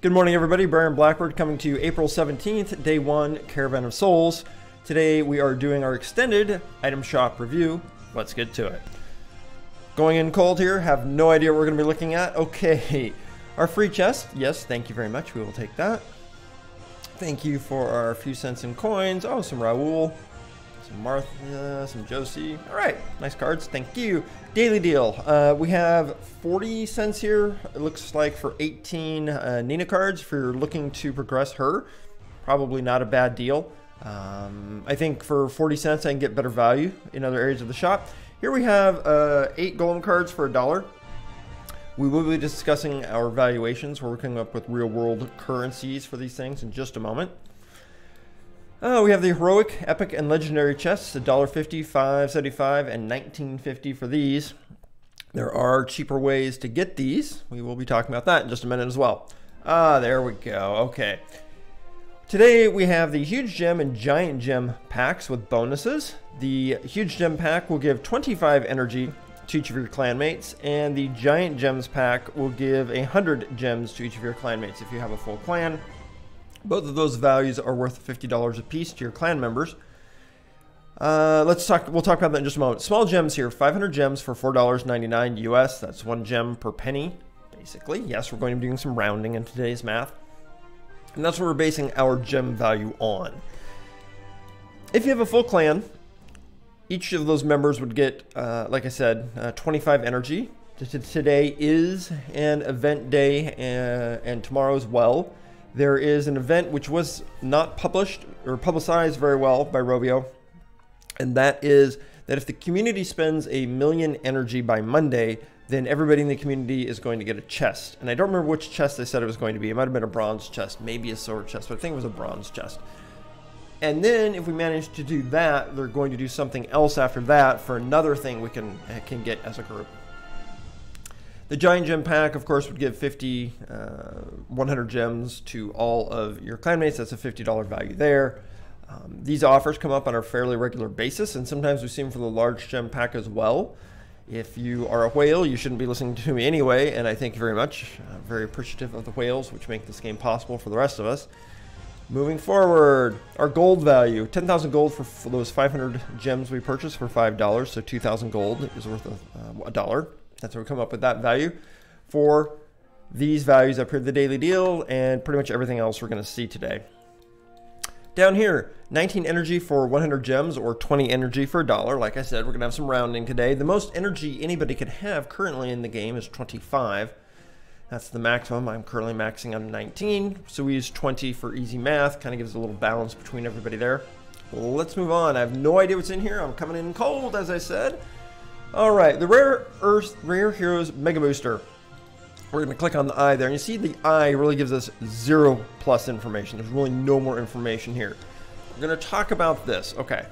Good morning, everybody. Brian Blackbird coming to you April 17th, day 1, Caravan of Souls. Today we are doing our extended item shop review. Let's get to it. Going in cold here, have no idea what we're going to be looking at. Okay, our free chest. Yes, thank you very much. We will take that. Thank you for our few cents in coins. Oh, some Raoul, some Martha, some Josie. All right, nice cards. Thank you. Daily deal. We have 40 cents here. It looks like for 18 Nina cards. If you're looking to progress her, probably not a bad deal. I think for 40 cents I can get better value in other areas of the shop. Here we have 8 golem cards for $1. We will be discussing our valuations. We're working up with real world currencies for these things in just a moment. We have the heroic, epic, and legendary chests, $1.50, $5.75, and $19.50 for these. There are cheaper ways to get these. We will be talking about that in just a minute as well. There we go. Okay. Today we have the huge gem and giant gem packs with bonuses. The huge gem pack will give 25 energy to each of your clanmates, and the giant gems pack will give 100 gems to each of your clanmates if you have a full clan. Both of those values are worth $50 a piece to your clan members. We'll talk about that in just a moment. Small gems here, 500 gems for $4.99 US. That's 1 gem per penny, basically. Yes, we're going to be doing some rounding in today's math. And that's what we're basing our gem value on. If you have a full clan, each of those members would get, like I said, 25 energy. Today is an event day, and tomorrow as well. There is an event which was not published or publicized very well by Robio, and that is that if the community spends 1,000,000 energy by Monday, then everybody in the community is going to get a chest. And I don't remember which chest they said it was going to be. It might have been a bronze chest, maybe a silver chest, but I think it was a bronze chest. And then if we manage to do that, they're going to do something else after that for another thing we can get as a group. The giant gem pack, of course, would give 100 gems to all of your clanmates. That's a $50 value there. These offers come up on a fairly regular basis, and sometimes we see them for the large gem pack as well. If you are a whale, you shouldn't be listening to me anyway, and I thank you very much. I'm very appreciative of the whales, which make this game possible for the rest of us. Moving forward, our gold value, 10,000 gold for those 500 gems we purchased for $5, so 2,000 gold is worth $1. That's how we come up with that value for these values up here, the daily deal, and pretty much everything else we're going to see today. Down here, 19 energy for 100 gems, or 20 energy for $1. Like I said, we're going to have some rounding today. The most energy anybody could have currently in the game is 25. That's the maximum. I'm currently maxing on 19, so we use 20 for easy math. Kind of gives a little balance between everybody there. Well, let's move on. I have no idea what's in here. I'm coming in cold, as I said. All right, the Rare Heroes Mega Booster. We're going to click on the eye there, and you see the eye really gives us 0+ information. There's really no more information here. We're going to talk about this. Okay.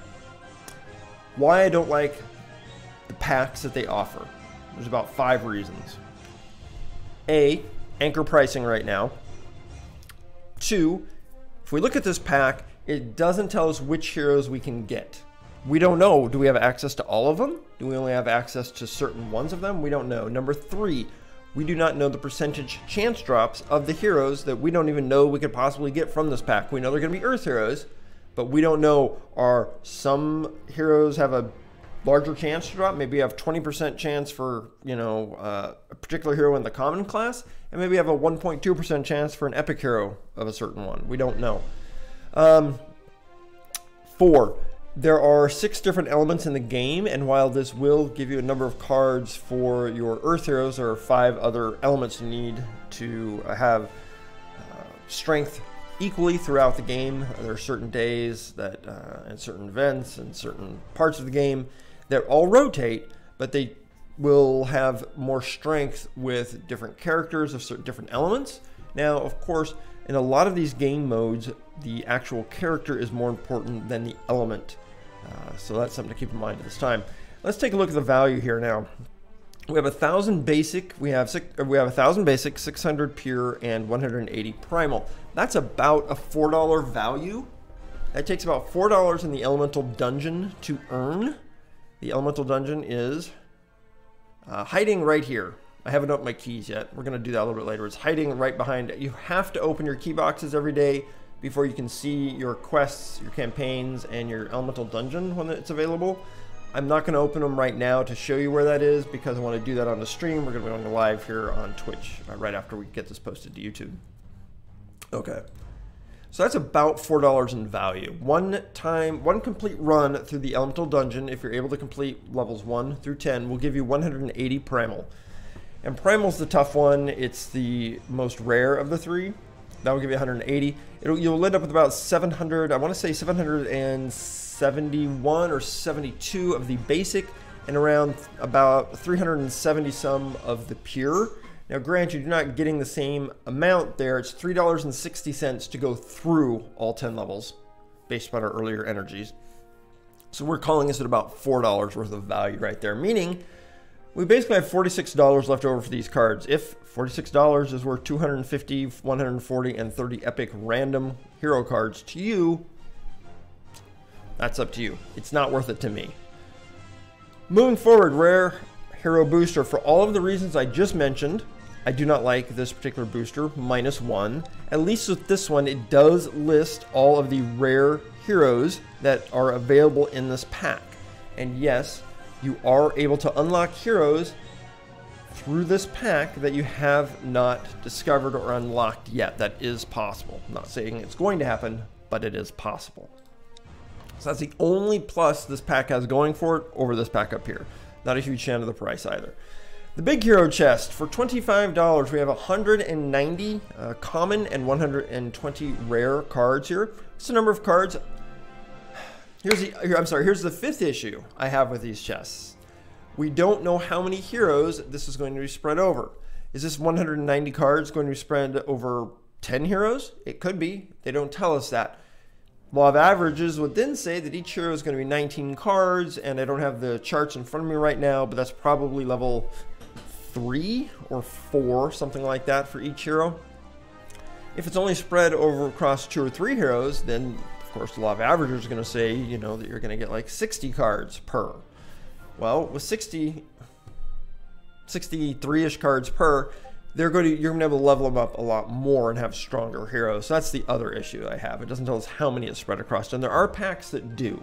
Why I don't like the packs that they offer. There's about 5 reasons. A, anchor pricing right now. 2, if we look at this pack, it doesn't tell us which heroes we can get. We don't know. Do we have access to all of them? Do we only have access to certain ones of them? We don't know. Number 3, we do not know the percentage chance drops of the heroes that we don't even know we could possibly get from this pack. We know they're going to be Earth heroes, but we don't know, are some heroes have a larger chance to drop? Maybe you have 20% chance for, you know, a particular hero in the common class, and maybe you have a 1.2% chance for an epic hero of a certain one. We don't know. 4, there are 6 different elements in the game, and while this will give you a number of cards for your Earth heroes, there are 5 other elements you need to have strength equally throughout the game. There are certain days that, and certain events and certain parts of the game that all rotate, but they will have more strength with different characters of certain different elements. Now, of course, in a lot of these game modes, the actual character is more important than the element. So that's something to keep in mind at this time. Let's take a look at the value here now. We have 1,000 basic, we have 1,000 basic, 600 pure, and 180 primal. That's about a $4 value. That takes about $4 in the elemental dungeon to earn. The elemental dungeon is hiding right here. I haven't opened my keys yet. We're going to do that a little bit later. It's hiding right behind it. You have to open your key boxes every day before you can see your quests, your campaigns, and your elemental dungeon when it's available. I'm not going to open them right now to show you where that is because I want to do that on the stream. We're going to be going live here on Twitch right after we get this posted to YouTube. Okay. So that's about $4 in value. One complete run through the elemental dungeon, if you're able to complete levels 1 through 10, will give you 180 primal. And primal's the tough one. It's the most rare of the three. That will give you 180. You'll end up with about 700, I want to say 771 or 72 of the basic, and around about 370 some of the pure. Now, granted, you're not getting the same amount there. It's $3.60 to go through all 10 levels, based on our earlier energies. So we're calling this at about $4 worth of value right there, meaning we basically have $46 left over for these cards. If $46 is worth 250, 140, and 30 epic random hero cards to you, that's up to you. It's not worth it to me. Moving forward, rare hero booster. For all of the reasons I just mentioned, I do not like this particular booster, -1. At least with this one, it does list all of the rare heroes that are available in this pack. And yes, you are able to unlock heroes through this pack that you have not discovered or unlocked yet. That is possible. I'm not saying it's going to happen, but it is possible. So that's the only plus this pack has going for it over this pack up here. Not a huge fan of the price either. The big hero chest, for $25, we have 190 common and 120 rare cards here. It's the number of cards. Here's the fifth issue I have with these chests. We don't know how many heroes this is going to be spread over. Is this 190 cards going to be spread over 10 heroes? It could be. They don't tell us that. Law of averages would then say that each hero is going to be 19 cards, and I don't have the charts in front of me right now, but that's probably level 3 or 4, something like that for each hero. If it's only spread over across 2 or 3 heroes, then of course the law of averages is going to say, you know, that you're going to get like 60 cards per. Well, with 63-ish cards per, you're going to be able to level them up a lot more and have stronger heroes. So that's the other issue I have. It doesn't tell us how many is spread across, and there are packs that do.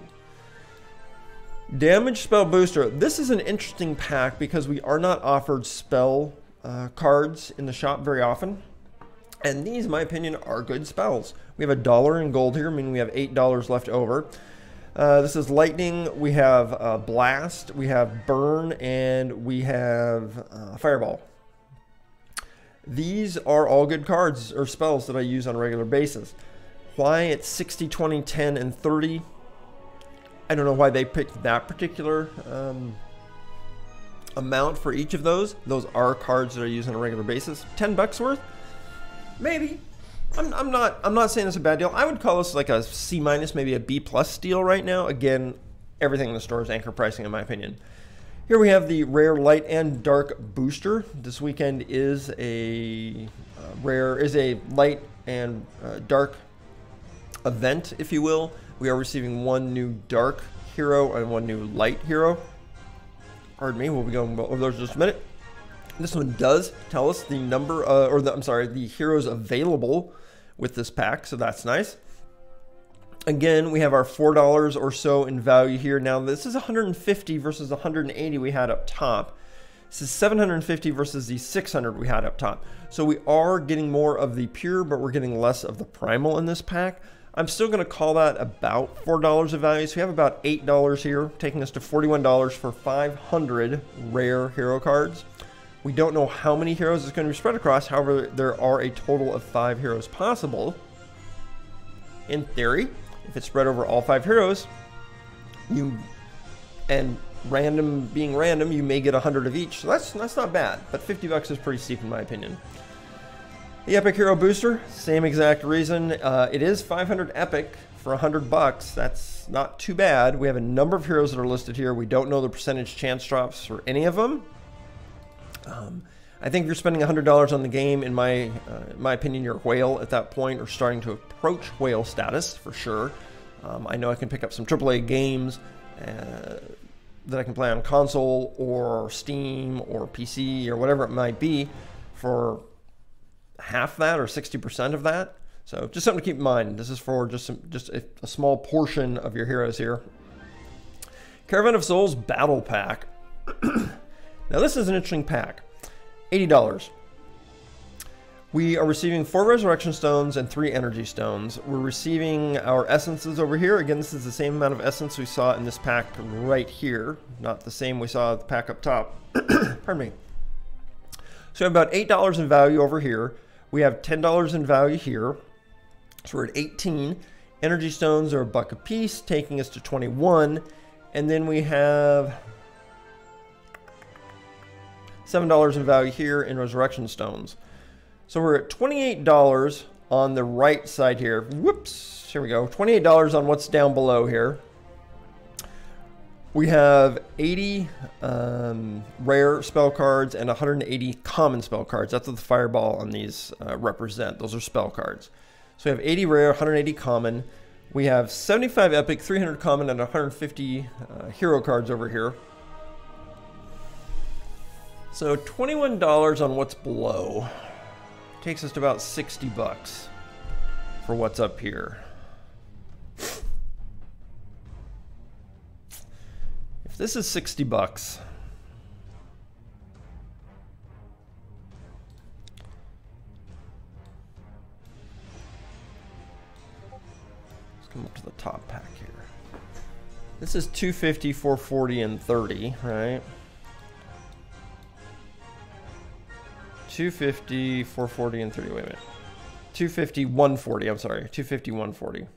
Damage spell booster. This is an interesting pack because we are not offered spell cards in the shop very often, and these, in my opinion, are good spells. We have $1 in gold here, meaning we have $8 left over. This is lightning. We have blast. We have burn, and we have fireball. These are all good cards or spells that I use on a regular basis. Why it's 60, 20, 10, and 30? I don't know why they picked that particular amount for each of those. Those are cards that I use on a regular basis. $10 worth? Maybe. I'm not saying it's a bad deal. I would call this like a C-, maybe a B+ deal right now. Again, everything in the store is anchor pricing in my opinion. Here we have the rare light and dark booster. This weekend is a light and dark event, if you will. We are receiving one new dark hero and one new light hero. Pardon me, we'll be going over those in just a minute. This one does tell us the number, the heroes available with this pack, so that's nice. Again, we have our $4 or so in value here. Now, this is 150 versus 180 we had up top. This is 750 versus the 600 we had up top. So we are getting more of the pure, but we're getting less of the primal in this pack. I'm still going to call that about $4 of value. So we have about $8 here, taking us to $41 for 500 rare hero cards. We don't know how many heroes it's going to be spread across. However, there are a total of 5 heroes possible. In theory, if it's spread over all 5 heroes, being random, you may get 100 of each. So that's not bad, but $50 is pretty steep in my opinion. The Epic Hero Booster, same exact reason. It is 500 Epic for $100. That's not too bad. We have a number of heroes that are listed here. We don't know the percentage chance drops for any of them. I think if you're spending $100 on the game, in my opinion, you're a whale at that point, or starting to approach whale status for sure. I know I can pick up some AAA games that I can play on console or Steam or PC or whatever it might be for half that or 60% of that. So just something to keep in mind. This is for just a small portion of your heroes here. Caravan of Souls Battle Pack. Now this is an interesting pack. $80. We are receiving 4 Resurrection Stones and 3 Energy Stones. We're receiving our essences over here. Again, this is the same amount of essence we saw in this pack right here. Not the same we saw at the pack up top. Pardon me. So we have about $8 in value over here. We have $10 in value here. So we're at 18. Energy Stones are $1 a piece, taking us to 21. And then we have $7 in value here in Resurrection Stones. So we're at $28 on the right side here. Whoops, here we go. $28 on what's down below here. We have 80 rare spell cards and 180 common spell cards. That's what the fireball on these represent. Those are spell cards. So we have 80 rare, 180 common. We have 75 epic, 300 common, and 150 hero cards over here. So $21 on what's below. Takes us to about 60 bucks for what's up here. If this is 60 bucks, let's come up to the top pack here. This is 250, 440, and 30, right? 250, 440, and 30. Wait a minute. 250, 140. I'm sorry. 250, 140.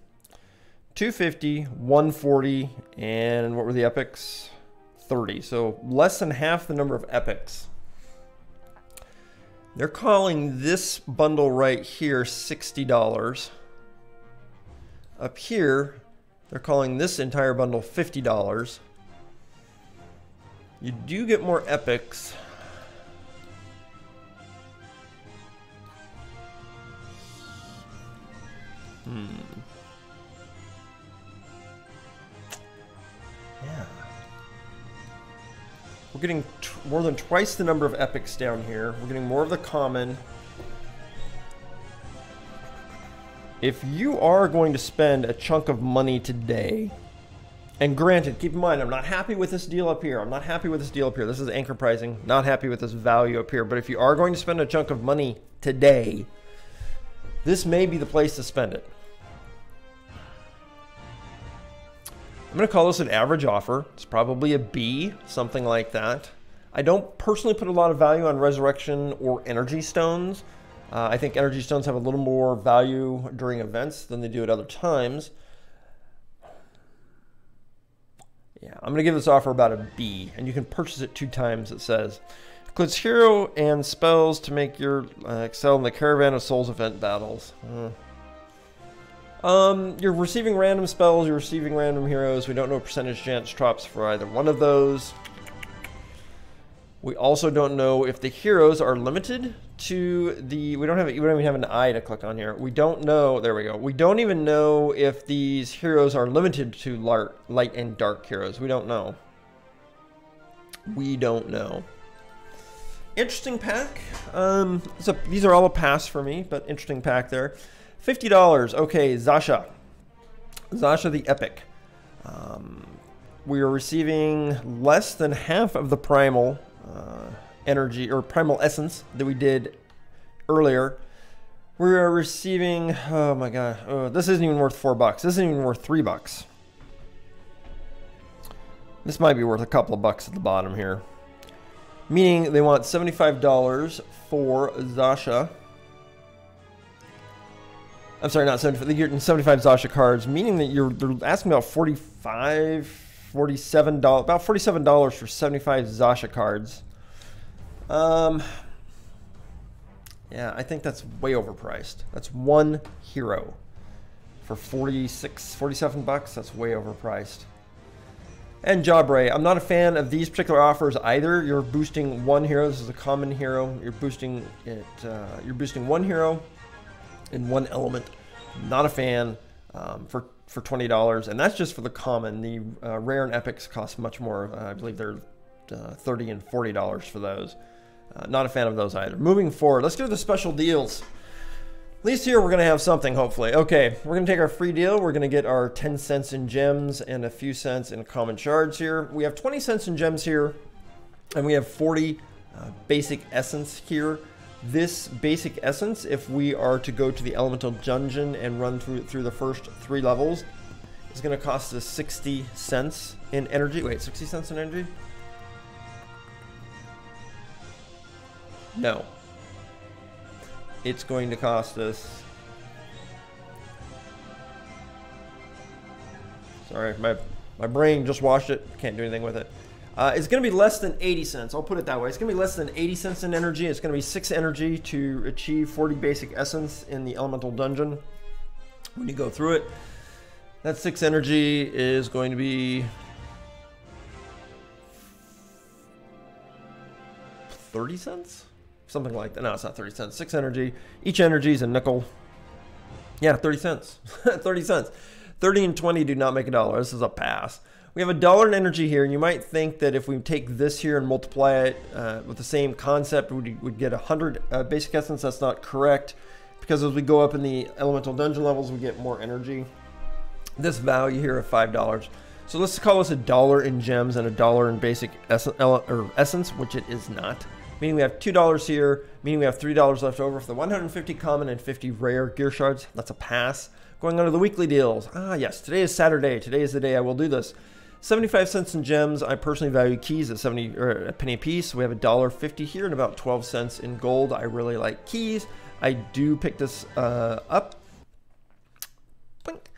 250, 140, and what were the epics? 30. So less than half the number of epics. They're calling this bundle right here $60. Up here, they're calling this entire bundle $50. You do get more epics. Yeah. We're getting more than twice the number of epics down here. We're getting more of the common. If you are going to spend a chunk of money today, and granted, keep in mind, I'm not happy with this deal up here. I'm not happy with this deal up here. This is anchor pricing. Not happy with this value up here. But if you are going to spend a chunk of money today, this may be the place to spend it. I'm going to call this an average offer. It's probably a B, something like that. I don't personally put a lot of value on Resurrection or Energy Stones. I think Energy Stones have a little more value during events than they do at other times. Yeah, I'm going to give this offer about a B, and you can purchase it 2 times, it says. Includes hero and spells to make your excel in the Caravan of Souls event battles. You're receiving random spells, you're receiving random heroes. We don't know percentage chance drops for either one of those. We also don't know if the heroes are limited to the... We don't even have an eye to click on here. We don't know... There we go. We don't even know if these heroes are limited to light and dark heroes. We don't know. We don't know. Interesting pack. So these are all a pass for me, but interesting pack there. $50. Okay, Zasha. Zasha the Epic. We are receiving less than half of the primal energy or primal essence that we did earlier. We are receiving, oh my god, this isn't even worth $4. This isn't even worth $3. This might be worth a couple of bucks at the bottom here. Meaning they want $75 for Zasha. I'm sorry, not 75. They're getting 75 Zasha cards, meaning that they're asking about $47, about $47 for 75 Zasha cards. Yeah, I think that's way overpriced. That's one hero for 47 bucks. That's way overpriced. And Jawbray, I'm not a fan of these particular offers either. You're boosting one hero. This is a common hero. You're boosting it. You're boosting one hero in one element. Not a fan. For for $20, and that's just for the common. The rare and epics cost much more. I believe they're $30 and $40 for those. Not a fan of those either. Moving forward, let's do the special deals. At least here we're going to have something, hopefully. Okay, we're going to take our free deal. We're going to get our 10 cents in gems and a few cents in common shards here. We have 20 cents in gems here, and we have 40 basic essence here. This basic essence, if we are to go to the elemental dungeon and run through the first 3 levels, is going to cost us 60 cents in energy. Wait, 60 cents in energy? No. It's going to cost us... Sorry, my brain just washed it. Can't do anything with it. It's going to be less than 80 cents. I'll put it that way. It's going to be less than 80 cents in energy. It's going to be 6 energy to achieve 40 basic essence in the elemental dungeon. When you go through it, that 6 energy is going to be 30 cents? Something like that. No, it's not 30 cents. 6 energy. Each energy is a nickel. Yeah, 30 cents. 30 cents. 30 and 20 do not make $1. This is a pass. We have $1 in energy here, and you might think that if we take this here and multiply it with the same concept, we'd get 100 basic essence. That's not correct, because as we go up in the elemental dungeon levels, we get more energy. This value here of $5. So let's call this $1 in gems and $1 in basic essence, which it is not. Meaning we have $2 here, meaning we have $3 left over for the 150 common and 50 rare gear shards. That's a pass. Going on to the weekly deals. Ah, yes, today is Saturday. Today is the day I will do this. 75 cents in gems. I personally value keys at a penny a piece. We have $1.50 here and about 12 cents in gold. I really like keys. I do pick this up. Blink.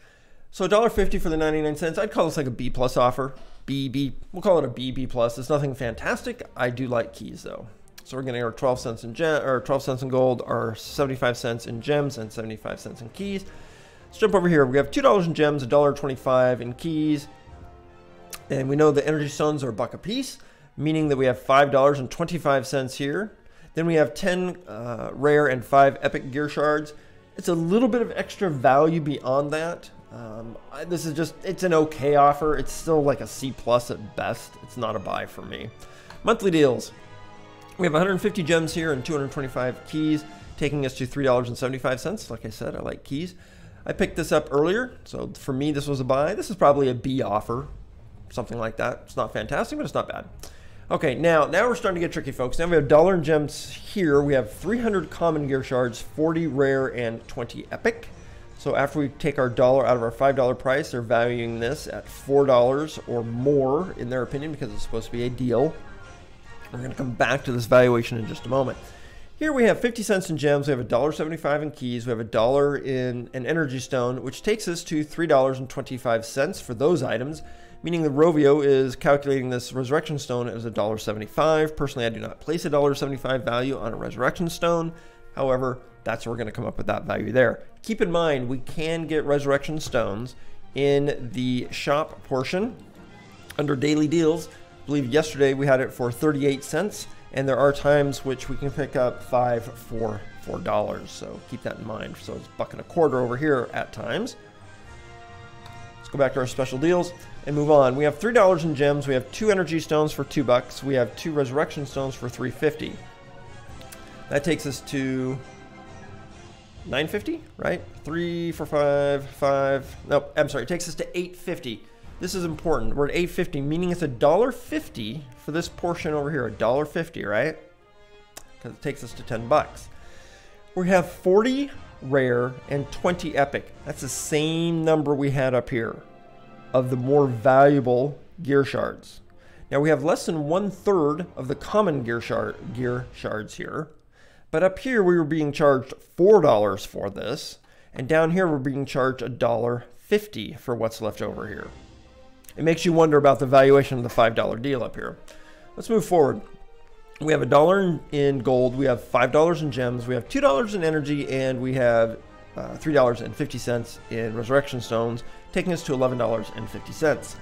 So $1.50 for the 99 cents. I'd call this like a B plus offer. B. We'll call it a B plus. It's nothing fantastic. I do like keys though. So we're getting our 12 cents in 12 cents in gold, our 75 cents in gems, and 75 cents in keys. Let's jump over here. We have $2 in gems, $1.25 in keys, and we know the energy stones are $1 a piece, meaning that we have $5.25 here. Then we have 10 rare and 5 epic gear shards. It's a little bit of extra value beyond that. This is just, it's an okay offer. It's still like a C plus at best. It's not a buy for me. Monthly deals. We have 150 gems here and 225 keys, taking us to $3.75. Like I said, I like keys. I picked this up earlier, so for me this was a buy. This is probably a B offer, something like that. It's not fantastic, but it's not bad. Okay, now we're starting to get tricky, folks. Now we have $1 in gems here. We have 300 common gear shards, 40 rare, and 20 epic. So after we take our $1 out of our $5 price, they're valuing this at $4 or more, in their opinion, because it's supposed to be a deal. We're going to come back to this valuation in just a moment. Here we have 50 cents in gems, we have $1.75 in keys, we have $1 in an energy stone, which takes us to $3.25 for those items, meaning the Rovio is calculating this resurrection stone as $1.75. Personally, I do not place a $1.75 value on a resurrection stone. However, that's where we're going to come up with that value there. Keep in mind, we can get resurrection stones in the shop portion under daily deals. I believe yesterday we had it for 38 cents, and there are times which we can pick up 5 for $4. So keep that in mind. So it's $1.25 over here at times. Let's go back to our special deals and move on. We have $3 in gems. We have 2 energy stones for $2. We have 2 resurrection stones for $3.50. That takes us to $9.50, right? 3 for 5. Nope, I'm sorry. It takes us to $8.50. This is important. We're at $8.50, meaning it's $1.50 for this portion over here. $1.50, right? Because it takes us to $10. We have 40 rare and 20 epic. That's the same number we had up here of the more valuable gear shards. Now we have less than 1/3 of the common gear shards here. But up here we were being charged $4 for this. And down here we're being charged $1.50 for what's left over here. It makes you wonder about the valuation of the $5 deal up here. Let's move forward. We have $1 in gold, we have $5 in gems, we have $2 in energy, and we have $3.50 in resurrection stones, taking us to $11.50.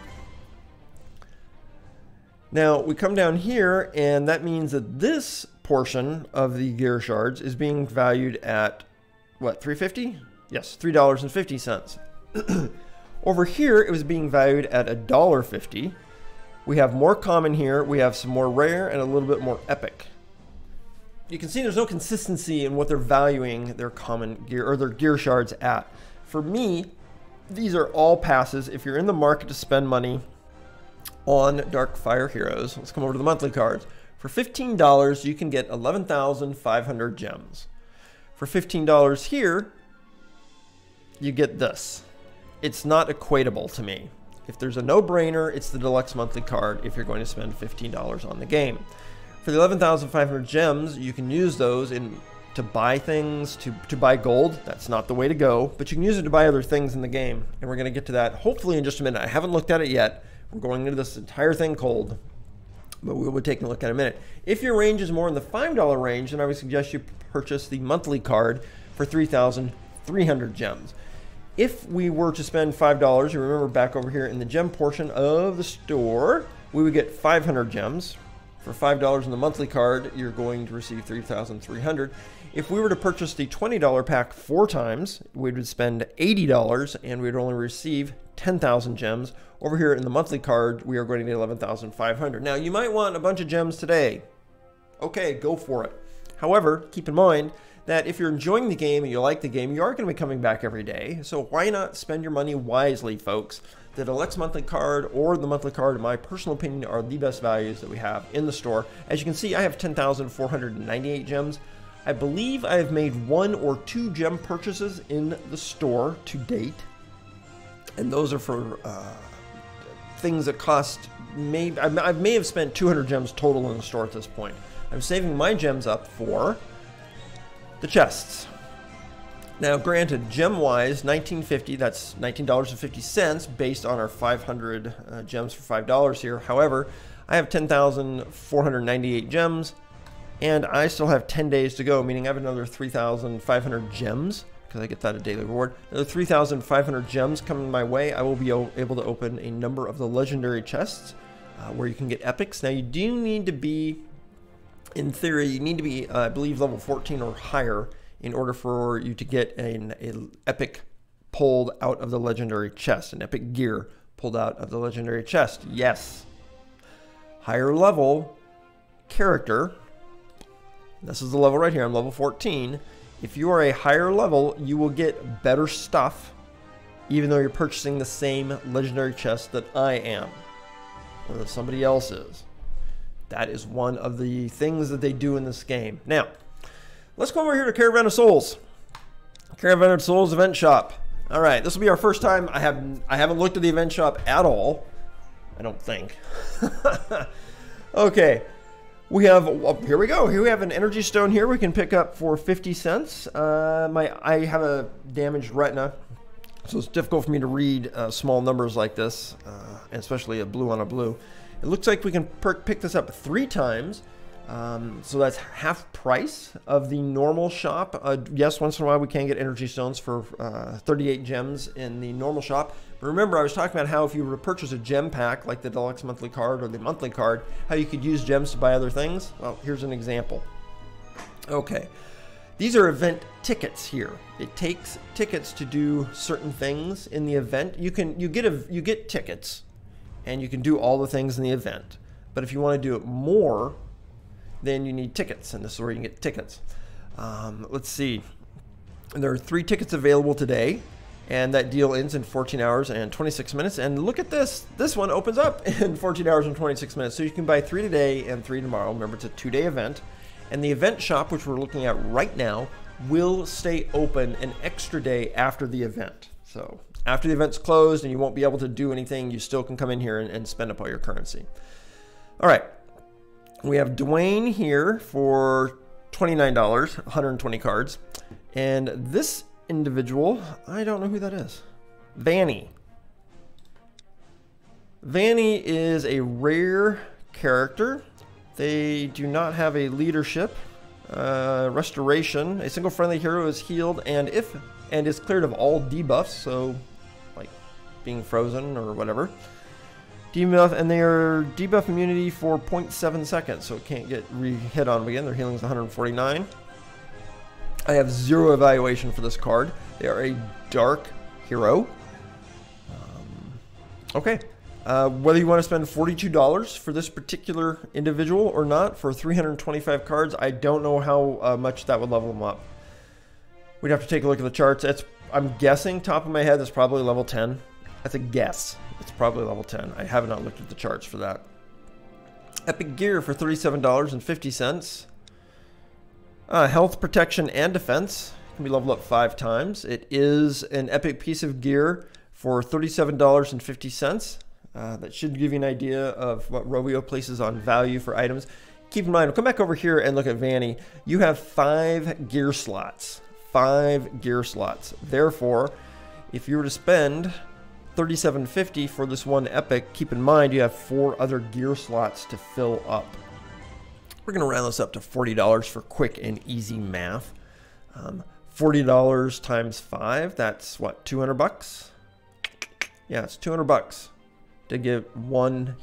Now we come down here, and that means that this portion of the gear shards is being valued at what, $3.50? Yes, $3.50. Over here, it was being valued at $1.50. We have more common here. We have some more rare and a little bit more epic. You can see there's no consistency in what they're valuing their common gear or their gear shards at. For me, these are all passes. If you're in the market to spend money on Darkfire Heroes, let's come over to the monthly cards. For $15, you can get 11,500 gems. For $15 here, you get this. It's not equatable to me. If there's a no-brainer, it's the deluxe monthly card if you're going to spend $15 on the game. For the 11,500 gems, you can use those to buy things, to buy gold. That's not the way to go, but you can use it to buy other things in the game. And we're going to get to that hopefully in just a minute. I haven't looked at it yet. We're going into this entire thing cold, but we'll be taking a look at it in a minute. If your range is more in the $5 range, then I would suggest you purchase the monthly card for 3,300 gems. If we were to spend $5, you remember back over here in the gem portion of the store, we would get 500 gems. For $5 in the monthly card, you're going to receive 3,300. If we were to purchase the $20 pack 4 times, we would spend $80 and we'd only receive 10,000 gems. Over here in the monthly card, we are going to get 11,500. Now, you might want a bunch of gems today. Okay, go for it. However, keep in mind that if you're enjoying the game and you like the game, you are going to be coming back every day. So why not spend your money wisely, folks? The deluxe monthly card or the monthly card, in my personal opinion, are the best values that we have in the store. As you can see, I have 10,498 gems. I believe I have made 1 or 2 gem purchases in the store to date. And those are for things that cost, I may have spent 200 gems total in the store at this point. I'm saving my gems up for the chests. Now, granted, gem-wise, $19.50, that's $19.50 based on our 500 gems for $5 here. However, I have 10,498 gems, and I still have 10 days to go, meaning I have another 3,500 gems, because I get that a daily reward. Another 3,500 gems coming my way. I will be able to open a number of the legendary chests where you can get epics. Now, you do need to be, in theory, you need to be, I believe, level 14 or higher in order for you to get an epic pulled out of the legendary chest, an epic gear pulled out of the legendary chest. Yes. Higher level character. This is the level right here. I'm level 14. If you are a higher level, you will get better stuff, even though you're purchasing the same legendary chest that I am, or that somebody else is. That is one of the things that they do in this game. Now, let's go over here to Caravan of Souls. Caravan of Souls event shop. All right, this will be our first time. I haven't looked at the event shop at all. I don't think. Okay, we have, well, here we go. Here we have an energy stone here we can pick up for 50 cents. I have a damaged retina, so it's difficult for me to read small numbers like this, and especially a blue on a blue. It looks like we can pick this up 3 times. So that's half price of the normal shop. Yes, once in a while we can get energy stones for 38 gems in the normal shop. But remember, I was talking about how if you were to purchase a gem pack, like the deluxe monthly card or the monthly card, how you could use gems to buy other things. Well, here's an example. Okay, these are event tickets here. It takes tickets to do certain things in the event. You get tickets, and you can do all the things in the event. But if you want to do it more, then you need tickets, and this is where you can get tickets. Let's see. There are 3 tickets available today, and that deal ends in 14 hours and 26 minutes. And look at this. This one opens up in 14 hours and 26 minutes. So you can buy 3 today and 3 tomorrow. Remember, it's a 2-day event. And the event shop, which we're looking at right now, will stay open an extra day after the event. So after the event's closed and you won't be able to do anything, you still can come in here and spend up all your currency. All right. We have Dwayne here for $29, 120 cards. And this individual, I don't know who that is. Vanny. Vanny is a rare character. They do not have a leadership. Restoration. A single friendly hero is healed and is cleared of all debuffs, so like being frozen or whatever. Debuff, and they are debuff immunity for 0.7 seconds, so it can't get hit on them again. Their healing is 149. I have 0 evaluation for this card. They are a dark hero. Okay. Whether you want to spend $42 for this particular individual or not for 325 cards, I don't know how much that would level them up. We'd have to take a look at the charts. I'm guessing, top of my head, that's probably level 10. That's a guess. It's probably level 10. I have not looked at the charts for that. Epic gear for $37.50. Health, protection, and defense can be leveled up 5 times. It is an epic piece of gear for $37.50. That should give you an idea of what Rovio places on value for items. Keep in mind, we'll come back over here and look at Vanny. You have 5 gear slots. 5 gear slots. Therefore, if you were to spend $37.50 for this one epic, keep in mind you have 4 other gear slots to fill up. We're going to round this up to $40 for quick and easy math. $40 times 5, that's what, 200 bucks? Yeah, it's 200 bucks to give one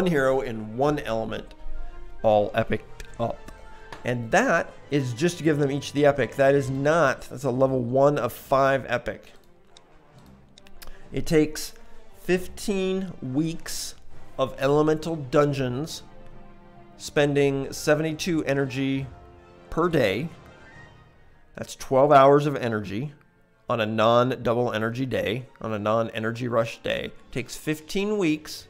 hero in one element all epic up. And that is just to give them each the epic. That's a level 1 of 5 epic. It takes 15 weeks of elemental dungeons, spending 72 energy per day. That's 12 hours of energy on a non-double energy day, on a non-energy rush day. It takes 15 weeks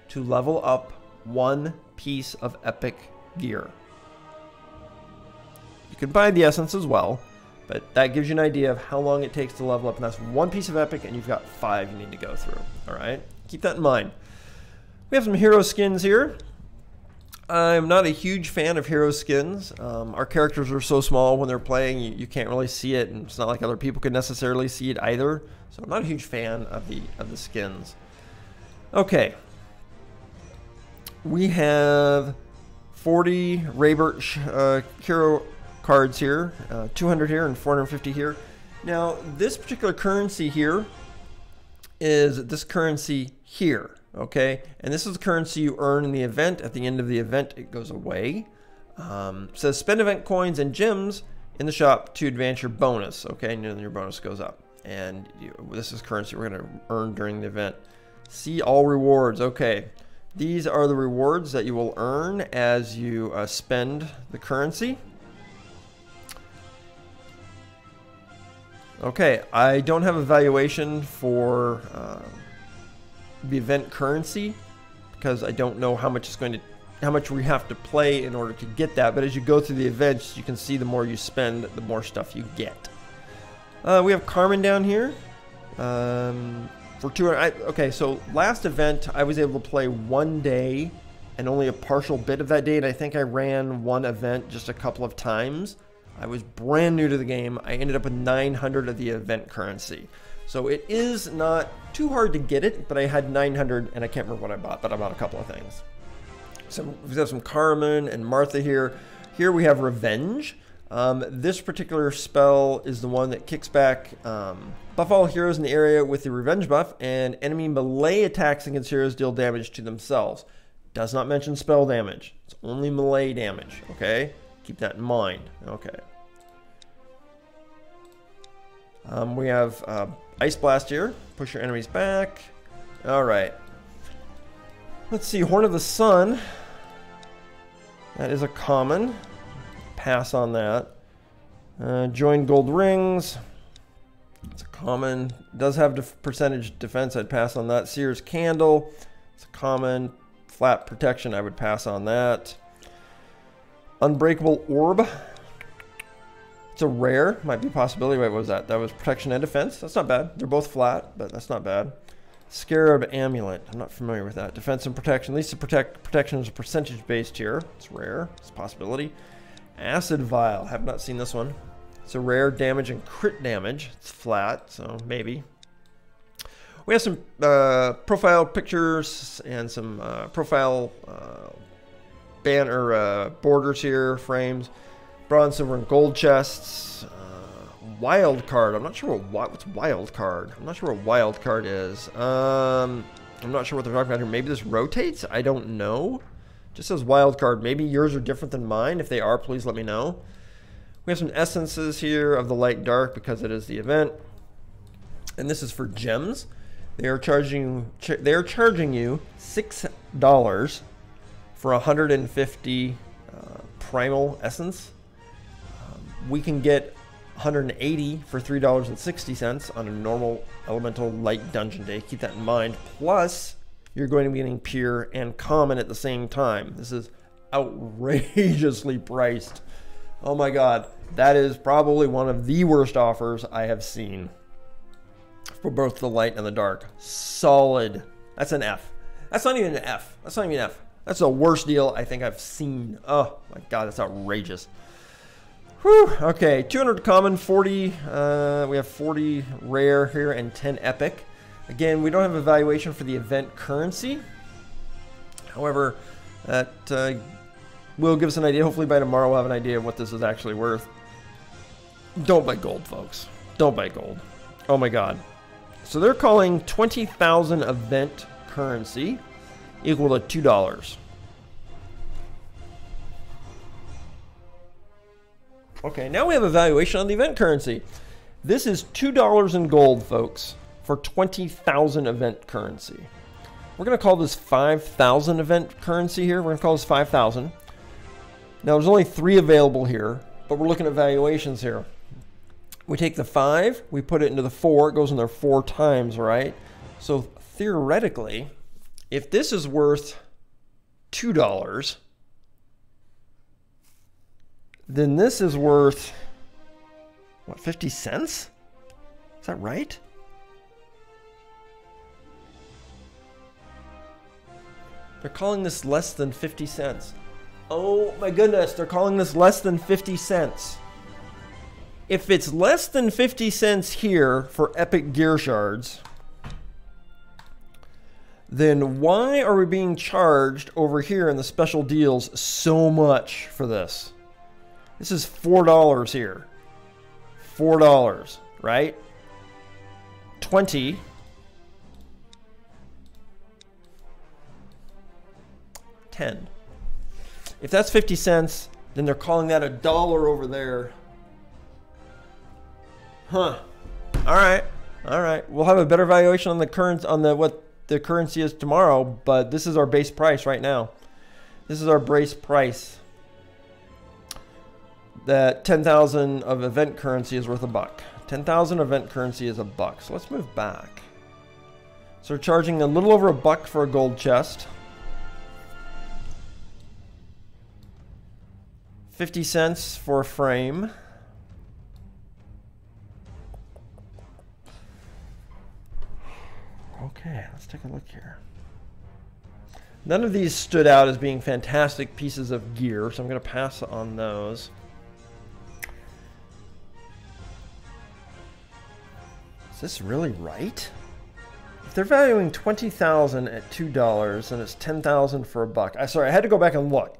to level up 1 piece of epic gear. You can buy the essence as well, but that gives you an idea of how long it takes to level up, and that's 1 piece of epic, and you've got 5 you need to go through. All right, keep that in mind. We have some hero skins here. I'm not a huge fan of hero skins. Our characters are so small when they're playing, you can't really see it, and it's not like other people could necessarily see it either. So I'm not a huge fan of the skins. Okay, we have 40 Rayburt hero cards here, 200 here and 450 here. Now this particular currency here is this currency here, okay, and this is the currency you earn in the event. At the end of the event it goes away. It says spend event coins and gems in the shop to advance your bonus, okay, and then your bonus goes up, and this is currency we're going to earn during the event. See all rewards. Okay, these are the rewards that you will earn as you spend the currency. Okay, I don't have a valuation for the event currency because I don't know how much we have to play in order to get that. But as you go through the events, you can see the more you spend, the more stuff you get. We have Carmen down here for 200. Okay, so last event I was able to play 1 day and only a partial bit of that day, and I think I ran 1 event just a couple of times. I was brand new to the game. I ended up with 900 of the event currency. So it is not too hard to get it, but I had 900 and I can't remember what I bought, but I bought a couple of things. So we have some Carmen and Martha here. Here we have Revenge. This particular spell is the one that kicks back buff all heroes in the area with the Revenge buff, and enemy melee attacks against heroes deal damage to themselves. Does not mention spell damage. It's only melee damage, okay? Keep that in mind. Okay. We have Ice Blast here. Push your enemies back. All right. Let's see. Horn of the Sun. That is a common. Pass on that. Join Gold Rings. It's a common. Does have percentage defense. I'd pass on that. Seer's Candle. It's a common. Flat protection. I would pass on that. Unbreakable Orb. It's a rare. Might be a possibility. Wait, what was that? That was protection and defense. That's not bad. They're both flat, but that's not bad. Scarab Amulet. I'm not familiar with that. Defense and protection. At least the protection is a percentage based here. It's rare. It's a possibility. Acid Vial. Have not seen this one. It's a rare. Damage and crit damage. It's flat, so maybe. We have some profile pictures and some profile banner borders here, frames, bronze, silver, and gold chests. Wild card. I'm not sure what's wild card. I'm not sure what wild card is. I'm not sure what they're talking about here. Maybe this rotates. I don't know. Just says wild card. Maybe yours are different than mine. If they are, please let me know. We have some essences here of the light dark because it is the event, and this is for gems. They are charging you $6 for 150 primal essence. We can get 180 for $3.60 on a normal elemental light dungeon day. Keep that in mind. Plus, you're going to be getting pure and common at the same time. This is outrageously priced. Oh my god, that is probably one of the worst offers I have seen for both the light and the dark. Solid. That's an F. That's not even an F. That's not even an F. That's the worst deal I think I've seen. Oh my god, that's outrageous. Whew. Okay, 200 common, 40. We have 40 rare here and 10 epic. Again, we don't have a valuation for the event currency. However, that will give us an idea. Hopefully by tomorrow we'll have an idea of what this is actually worth. Don't buy gold, folks. Don't buy gold. Oh my god. So they're calling 20,000 event currency equal to $2. Okay, now we have a valuation on the event currency. This is $2 in gold, folks, for 20,000 event currency. We're going to call this 5,000 event currency here. We're going to call this 5,000. Now, there's only 3 available here, but we're looking at valuations here. We take the 5, we put it into the 4. It goes in there 4 times, right? So, theoretically, if this is worth $2, then this is worth, what, 50 cents? Is that right? They're calling this less than 50 cents. Oh my goodness, they're calling this less than 50 cents. If it's less than 50 cents here for epic gear shards, then why are we being charged over here in the special deals so much for this? This is $4 here. $4, right? 20. 10. If that's 50 cents, then they're calling that $1 over there. Huh. All right. All right. We'll have a better valuation on the current what the currency is tomorrow, but this is our base price right now. This is our base price. That 10,000 of event currency is worth $1. 10,000 event currency is $1. So let's move back. So we're charging a little over $1 for a gold chest. 50 cents for a frame. Okay, let's take a look here. None of these stood out as being fantastic pieces of gear, so I'm going to pass on those. Is this really right? If they're valuing 20,000 at $2, then it's 10,000 for $1. Sorry, I had to go back and look.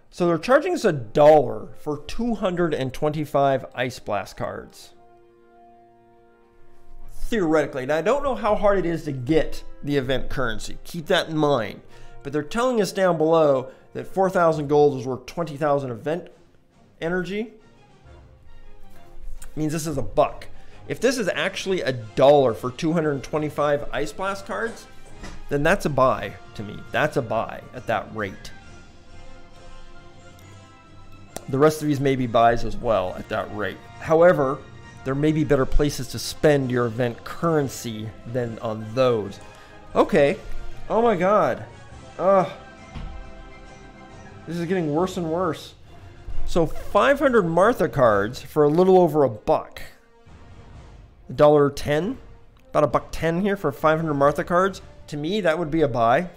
So they're charging us $1 for 225 Ice Blast cards. Theoretically. Now, I don't know how hard it is to get the event currency. Keep that in mind. But they're telling us down below that 4,000 gold is worth 20,000 event energy. It means this is $1. If this is actually $1 for 225 Ice Blast cards, then that's a buy to me. That's a buy at that rate. The rest of these may be buys as well at that rate. However, there may be better places to spend your event currency than on those. Okay. Oh my god. This is getting worse and worse. So 500 Martha cards for a little over $1. $1.10? About $1.10 here for 500 Martha cards. To me, that would be a buy.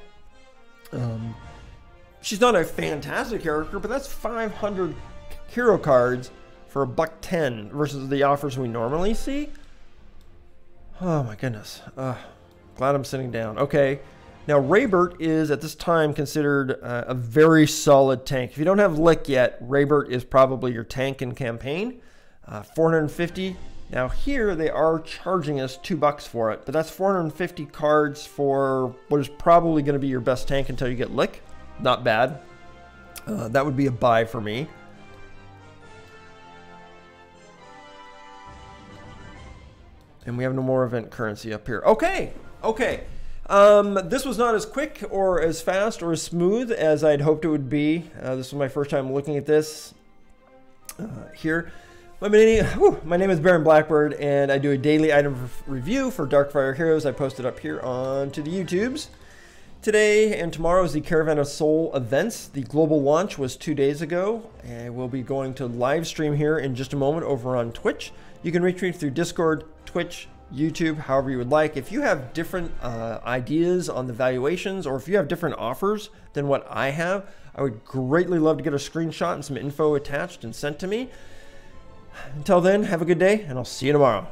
She's not a fantastic character, but that's 500 hero cards for $1.10 versus the offers we normally see. Oh my goodness. Glad I'm sitting down. Okay. Now, Rayburt is, at this time, considered a very solid tank. If you don't have Lick yet, Rayburt is probably your tank in campaign. 450. Now, here they are charging us $2 for it, but that's 450 cards for what is probably going to be your best tank until you get Lick. Not bad. That would be a buy for me. And we have no more event currency up here. Okay. Okay. This was not as quick or as fast or as smooth as I'd hoped it would be. This was my first time looking at this here. My name is Baron Blackbird, and I do a daily item review for Darkfire Heroes. I post it up here onto the YouTubes. Today and tomorrow is the Caravan of Soul events. The global launch was 2 days ago, and we'll be going to live stream here in just a moment over on Twitch. You can reach me through Discord, Twitch, YouTube, however you would like. If you have different ideas on the valuations, or if you have different offers than what I have, I would greatly love to get a screenshot and some info attached and sent to me. Until then, have a good day, and I'll see you tomorrow.